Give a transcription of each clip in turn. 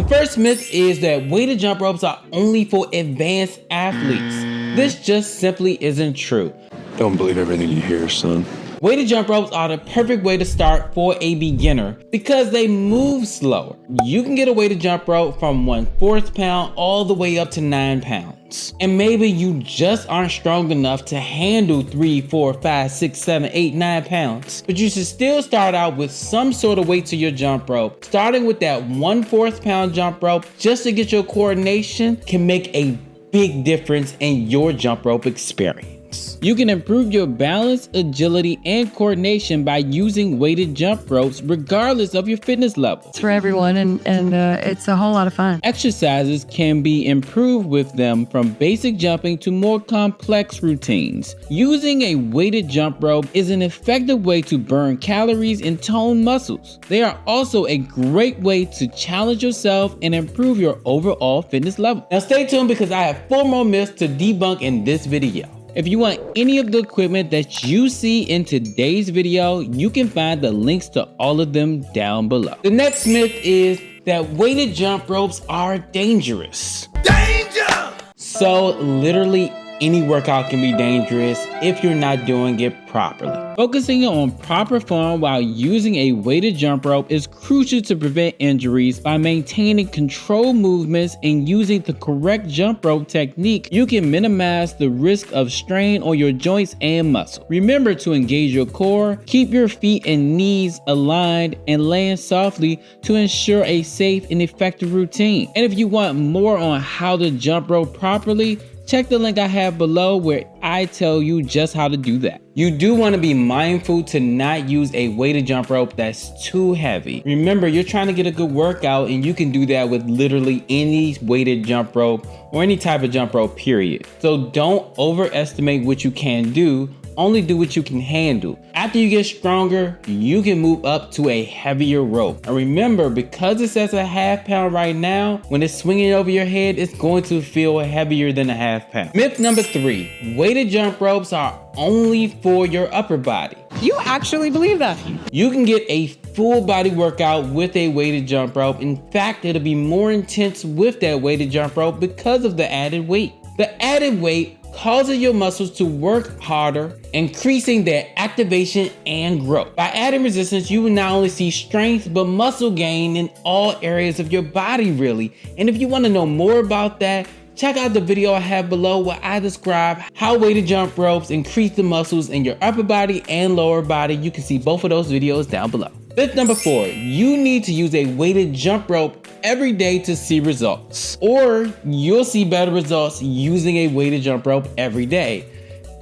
The first myth is that weighted jump ropes are only for advanced athletes. This just simply isn't true. Don't believe everything you hear, son. Weighted jump ropes are the perfect way to start for a beginner because they move slower. You can get a weighted jump rope from 1/4 pound all the way up to 9 pounds. And maybe you just aren't strong enough to handle 3, 4, 5, 6, 7, 8, 9 pounds. But you should still start out with some sort of weight to your jump rope. Starting with that 1/4 pound jump rope just to get your coordination can make a big difference in your jump rope experience. You can improve your balance, agility, and coordination by using weighted jump ropes regardless of your fitness level. It's for everyone and it's a whole lot of fun. Exercises can be improved with them from basic jumping to more complex routines. Using a weighted jump rope is an effective way to burn calories and tone muscles. They are also a great way to challenge yourself and improve your overall fitness level. Now stay tuned because I have 4 more myths to debunk in this video. If you want any of the equipment that you see in today's video, you can find the links to all of them down below. The next myth is that weighted jump ropes are dangerous. Danger! So literally any workout can be dangerous if you're not doing it properly. Focusing on proper form while using a weighted jump rope is crucial to prevent injuries. By maintaining controlled movements and using the correct jump rope technique, you can minimize the risk of strain on your joints and muscle. Remember to engage your core, keep your feet and knees aligned, and land softly to ensure a safe and effective routine. And if you want more on how to jump rope properly, check the link I have below where I tell you just how to do that. You do want to be mindful to not use a weighted jump rope that's too heavy. Remember, you're trying to get a good workout and you can do that with literally any weighted jump rope or any type of jump rope, period. So don't overestimate what you can do. Only do what you can handle. After you get stronger, you can move up to a heavier rope. And remember, because it says a 1/2 pound right now, when it's swinging over your head, it's going to feel heavier than a 1/2 pound. Myth number 3, weighted jump ropes are only for your upper body. You actually believe that? You can get a full body workout with a weighted jump rope. In fact, it'll be more intense with that weighted jump rope because of the added weight. The added weight causes your muscles to work harder, increasing their activation and growth. By adding resistance, you will not only see strength, but muscle gain in all areas of your body, really. And if you want to know more about that, check out the video I have below where I describe how weighted jump ropes increase the muscles in your upper body and lower body. You can see both of those videos down below. Myth number 4, you need to use a weighted jump rope every day to see results, or you'll see better results using a weighted jump rope every day.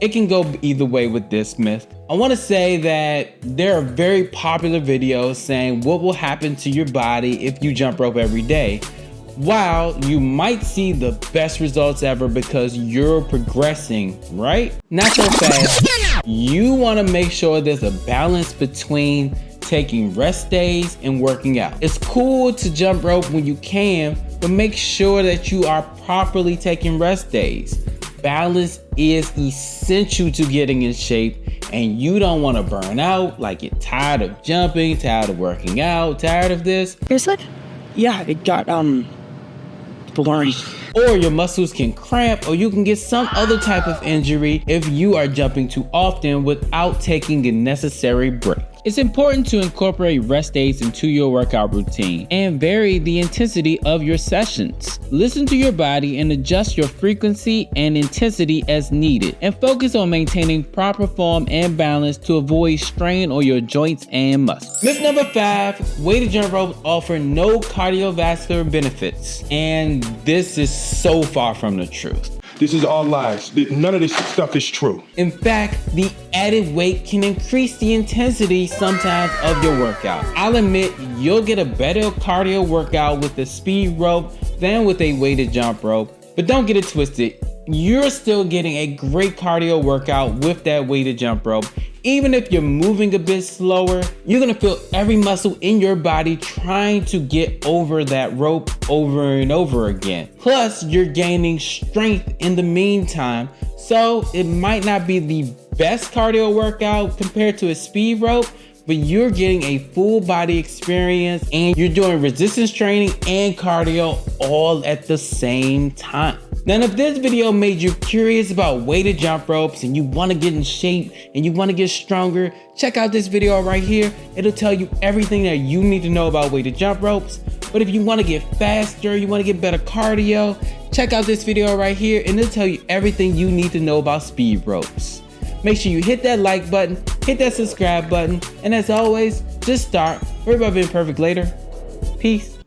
It can go either way with this myth. I want to say that there are very popular videos saying what will happen to your body if you jump rope every day. While you might see the best results ever because you're progressing, right? Not so fast. You want to make sure there's a balance between taking rest days and working out. It's cool to jump rope when you can, but make sure that you are properly taking rest days. Balance is essential to getting in shape, and you don't want to burn out, like you're tired of jumping, tired of working out, tired of this. Seriously? Yeah, it got blurry. Or your muscles can cramp, or you can get some other type of injury if you are jumping too often without taking the necessary break. It's important to incorporate rest days into your workout routine and vary the intensity of your sessions. Listen to your body and adjust your frequency and intensity as needed, and focus on maintaining proper form and balance to avoid strain on your joints and muscles. Myth number 5, weighted jump ropes offer no cardiovascular benefits. And this is so far from the truth. This is all lies. None of this stuff is true. In fact, the added weight can increase the intensity sometimes of your workout. I'll admit you'll get a better cardio workout with the speed rope than with a weighted jump rope, but don't get it twisted. You're still getting a great cardio workout with that weighted jump rope. Even if you're moving a bit slower, you're gonna feel every muscle in your body trying to get over that rope over and over again. Plus, you're gaining strength in the meantime, so it might not be the best cardio workout compared to a speed rope, but you're getting a full body experience and you're doing resistance training and cardio all at the same time. Now, if this video made you curious about weighted jump ropes and you want to get in shape and you want to get stronger, check out this video right here. It'll tell you everything that you need to know about weighted jump ropes. But if you want to get faster, you want to get better cardio, check out this video right here and it'll tell you everything you need to know about speed ropes. Make sure you hit that like button, hit that subscribe button, and as always, just start. Worry about being perfect later. Peace.